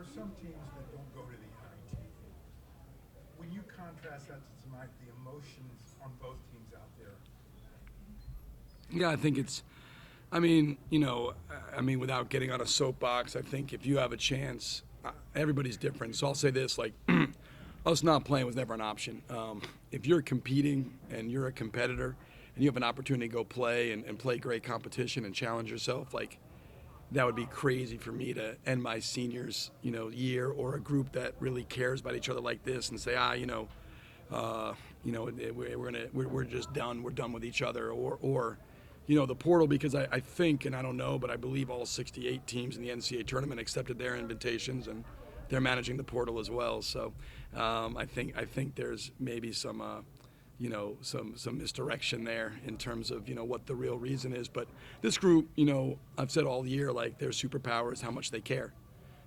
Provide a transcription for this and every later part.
are some teams that don't go to the NIT. When you contrast that to tonight, the emotions on both teams out there. Yeah, I think it's. Without getting on a soapbox, I think if you have a chance, everybody's different. So I'll say this: like, us not playing was never an option. If you're competing and you're a competitor, and you have an opportunity to go play and play great competition and challenge yourself, like that would be crazy for me to end my seniors, year or a group that really cares about each other like this and say, we're just done. We're done with each other, or the portal, because I think, and I don't know, but I believe all 68 teams in the NCAA tournament accepted their invitations, and they're managing the portal as well. So I think there's maybe some misdirection there in terms of what the real reason is. But this group, I've said all year, like, their superpower is how much they care.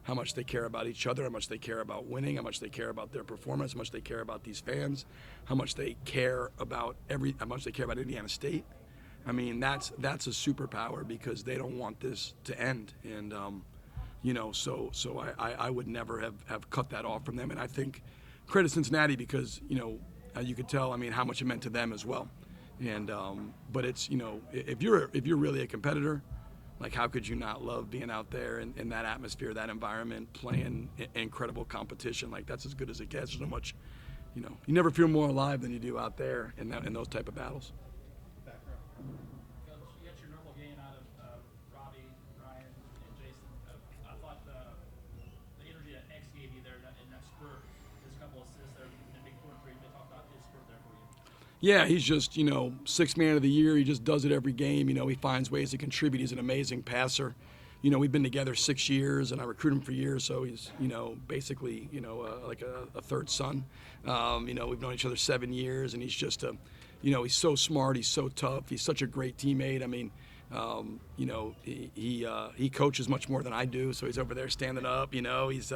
How much they care about each other, how much they care about winning, how much they care about their performance, how much they care about these fans, how much they care about Indiana State. I mean, that's a superpower, because they don't want this to end. And, so I would never have cut that off from them. And I think credit Cincinnati, because, you could tell, how much it meant to them as well. And, but it's, if you're really a competitor, like, how could you not love being out there in that atmosphere, that environment, playing incredible competition? Like, that's as good as it gets. There's so much, you never feel more alive than you do out there in those type of battles. Coach, you got your normal game out of Robbie, Ryan, and Jason. I thought the energy that X gave you there in that spurt, there's a couple assists there, and big corner three. They talked about his spurt there for you. Yeah, he's just, sixth man of the year. He just does it every game. He finds ways to contribute. He's an amazing passer. We've been together 6 years, and I recruited him for years, so he's, basically, like a third son. We've known each other 7 years, and he's just he's so smart. He's so tough. He's such a great teammate. He coaches much more than I do, so he's over there standing up. He's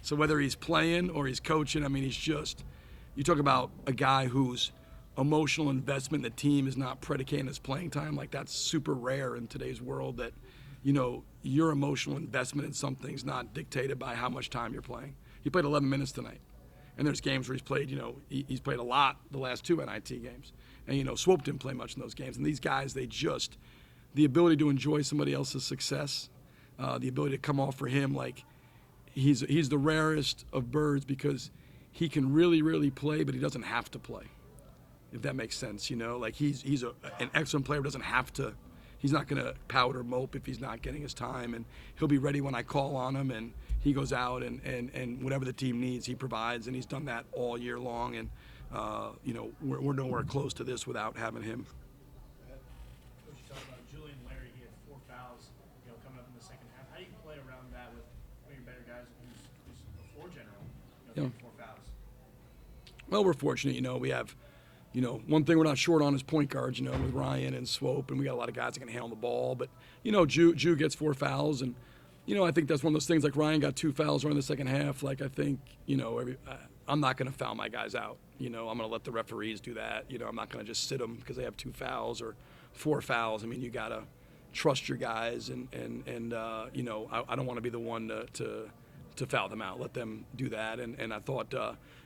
so whether he's playing or he's coaching, he's just, you talk about a guy whose emotional investment in the team is not predicated on his playing time. Like, that's super rare in today's world, that your emotional investment in something is not dictated by how much time you're playing. He played 11 minutes tonight, and there's games where he's played, he's played a lot the last 2 NIT games, and Swope didn't play much in those games. And these guys, they just, the ability to enjoy somebody else's success, the ability to come off for him, like, he's the rarest of birds, because he can really, really play, but he doesn't have to play, if that makes sense. Like, he's an excellent player, doesn't have to. He's not going to pout or mope if he's not getting his time, and he'll be ready when I call on him, and he goes out and whatever the team needs, he provides, and he's done that all year long. And we're nowhere close to this without having him. Coach, you talked about Julian Larry. He had 4 fouls, coming up in the second half. How do you play around that with one of your better guys, who's a floor general, getting 4 fouls? Well, we're fortunate. We have. One thing we're not short on is point guards, with Ryan and Swope, and we got a lot of guys that can handle the ball. But, Ju gets 4 fouls, and, I think that's one of those things. Like, Ryan got 2 fouls during the second half. Like, I think, I'm not going to foul my guys out. I'm going to let the referees do that. I'm not going to just sit them because they have 2 fouls or 4 fouls. You got to trust your guys, and I don't want to be the one to foul them out. Let them do that. And I thought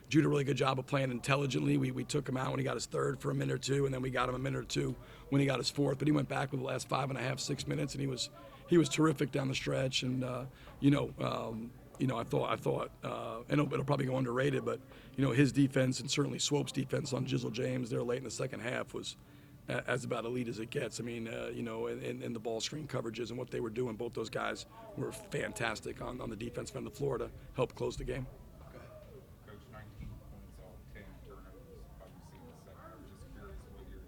Jude did a really good job of playing intelligently. We took him out when he got his 3rd for a minute or 2, and then we got him a minute or 2 when he got his 4th. But he went back with the last 5.5, 6 minutes, and he was terrific down the stretch. And I thought, and it'll probably go underrated, but his defense, and certainly Swope's defense on Jizzle James there late in the second half, was as about elite as it gets. In the ball screen coverages and what they were doing, both those guys were fantastic on the defensive end of the floor to help close the game. Coach, 19 points, all 10 turnovers, obviously in the second half. Just curious what your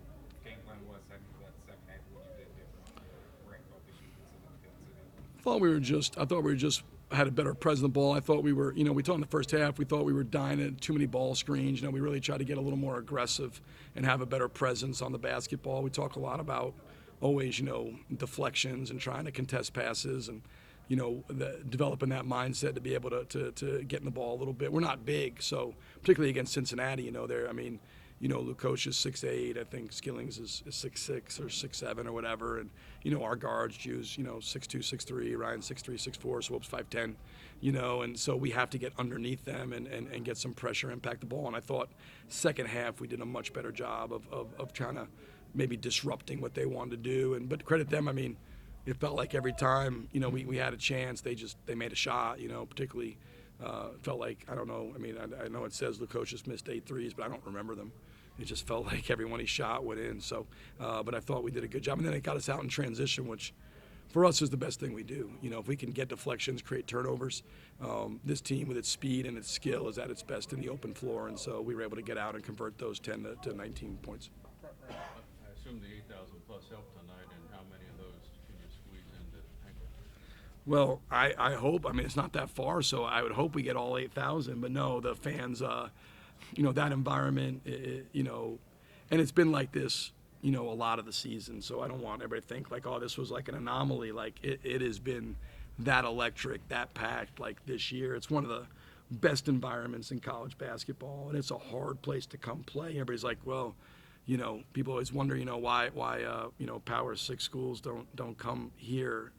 game plan was heading into that second half, what you did differently to ramp up the defensive intensity. I thought we were just had a better presence of the ball. I thought we were, we thought in the first half, we thought we were dying at too many ball screens. We really tried to get a little more aggressive and have a better presence on the basketball. We talk a lot about always, deflections and trying to contest passes and, developing that mindset to be able to get in the ball a little bit. We're not big, so particularly against Cincinnati, Lukosh is 6'8", I think Skillings is 6'6" or 6'7" or whatever, and our guards Ju's 6'2", 6'3", Ryan 6'3", 6'4", Swope's 5'10", and so we have to get underneath them and get some pressure, impact the ball. And I thought second half we did a much better job of kind of maybe disrupting what they wanted to do. But credit them, I mean, it felt like every time, we had a chance, they made a shot, particularly felt like, I don't know, I mean, I know it says Lukosius missed 8 threes, but I don't remember them. It just felt like every one he shot went in. So, but I thought we did a good job. And then it got us out in transition, which for us is the best thing we do. If we can get deflections, create turnovers, this team with its speed and its skill is at its best in the open floor. And so we were able to get out and convert those 10 to 19 points. I assume the 8,000 plus helped tonight, and how many of those can you squeeze into Hank? Well, I hope. I mean, it's not that far, so I would hope we get all 8,000. But no, the fans, that environment, and it's been like this, a lot of the season. So I don't want everybody to think like, oh, this was like an anomaly. Like it has been that electric, that packed. Like this year, it's one of the best environments in college basketball, and it's a hard place to come play. Everybody's like, well, people always wonder, why Power 6 schools don't come here.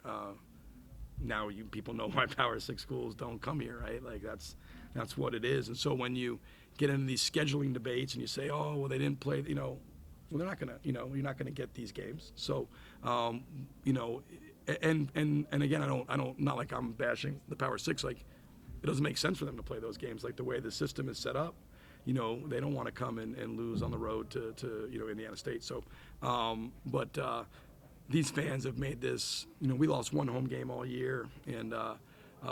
Now people know why Power 6 schools don't come here, right? Like that's what it is. And so when you get into these scheduling debates and you say, oh, well, they didn't play, well, they're not gonna, you're not gonna get these games. So, and again, I don't, not like I'm bashing the Power 6. Like, it doesn't make sense for them to play those games. Like the way the system is set up, they don't want to come and lose on the road to Indiana State. So, these fans have made this, we lost one home game all year, and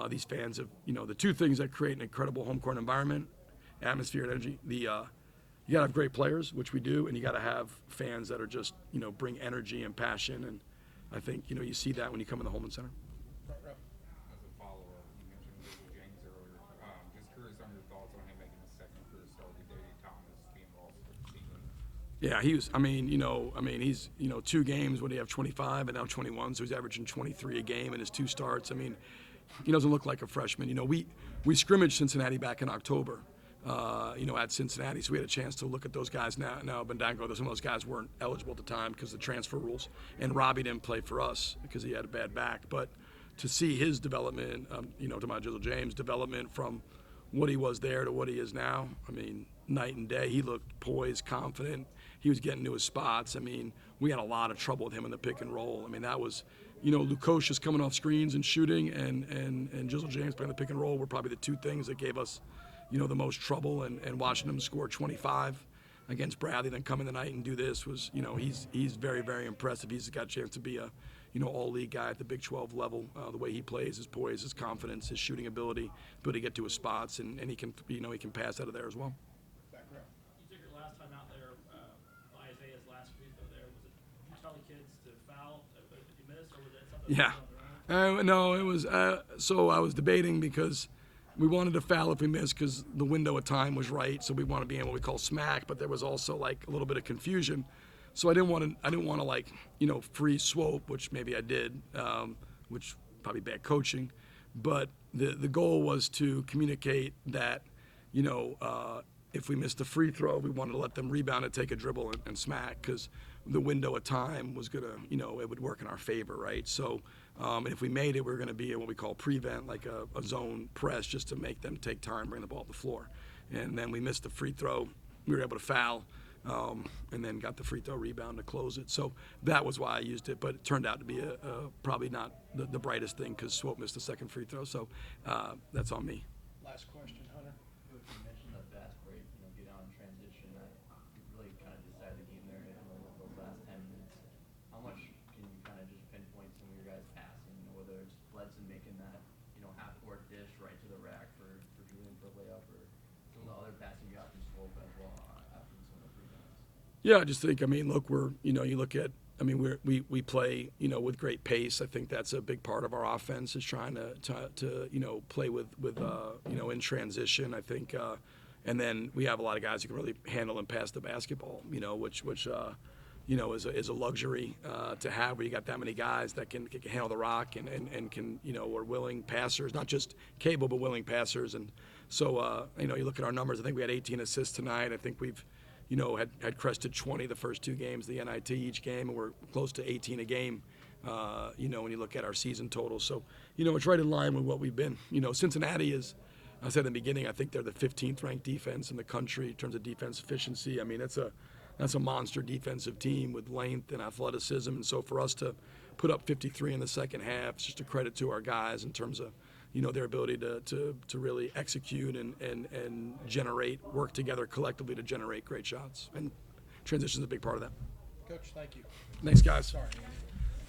these fans have, the two things that create an incredible home court environment, atmosphere and energy, you got to have great players, which we do, and you got to have fans that are just, bring energy and passion, and I think, you see that when you come in the Holman Center. As a follow-up, you mentioned Mr. James earlier. Just curious on your thoughts on him making his second career start with Davey Thomas being lost for the season. Yeah, he was. He's 2 games. What do you have? 25 and now 21. So he's averaging 23 a game in his 2 starts. I mean, he doesn't look like a freshman. We scrimmaged Cincinnati back in October. At Cincinnati, so we had a chance to look at those guys now. Bandango, some of those guys weren't eligible at the time because of the transfer rules, and Robbie didn't play for us because he had a bad back. But to see his development, to my Jizzle James development from what he was there to what he is now, I mean, night and day. He looked poised, confident. He was getting to his spots. I mean, we had a lot of trouble with him in the pick and roll. I mean, that was, Lukosius coming off screens and shooting, and Jizzle James playing the pick and roll were probably the 2 things that gave us the most trouble, and watching him score 25 against Bradley, then come in the night and do this was, he's very, very impressive. He's got a chance to be a, all-league guy at the Big 12 level. The way he plays, his poise, his confidence, his shooting ability to get to his spots, and he can, he can pass out of there as well. You took your last time out there, Isaiah's last free throw there. Was it, did you tell the kids to foul if you missed, or was it something? Yeah. No, it was, so I was debating because we wanted to foul if we missed because the window of time was right. So we want to be in what we call smack, but there was also like a little bit of confusion. So I didn't want to like, free swope, which maybe I did, which probably bad coaching. But the goal was to communicate that, if we missed a free throw, we wanted to let them rebound and take a dribble and smack because the window of time was going to, it would work in our favor, right? So, and if we made it, we were going to be what we call prevent, like a zone press, just to make them take time, bring the ball to the floor. And then we missed the free throw. We were able to foul, and then got the free throw rebound to close it. So that was why I used it, but it turned out to be probably not the brightest thing because Swope missed the second free throw. So that's on me. Last question, Hunter. You mentioned the fast break, get out in transition. You really kind of decided the game there in those last 10 minutes. How much can you kind of just pinpoint some of your guys' passing, whether it's Bledson making that, half-court dish right to the rack for Julian for a layup, or some of the other passing you got from Swope as well after some of the free minutes? Yeah, I just think, look, you look at, we play, with great pace. I think that's a big part of our offense is trying to play with in transition. I think, and then we have a lot of guys who can really handle and pass the basketball, which is a luxury to have where you got that many guys that can handle the rock and can, are willing passers, not just capable, but willing passers. And so, you look at our numbers, I think we had 18 assists tonight. I think we've, had crested 20 the first 2 games, the NIT each game, and we're close to 18 a game, when you look at our season total. So, it's right in line with what we've been. Cincinnati is, I said in the beginning, I think they're the 15th ranked defense in the country in terms of defense efficiency. I mean, that's a monster defensive team with length and athleticism. And so for us to put up 53 in the second half, it's just a credit to our guys in terms of, their ability to really execute and work together collectively to generate great shots. And transition is a big part of that. Coach, thank you. Thanks, guys. Sorry, Andy.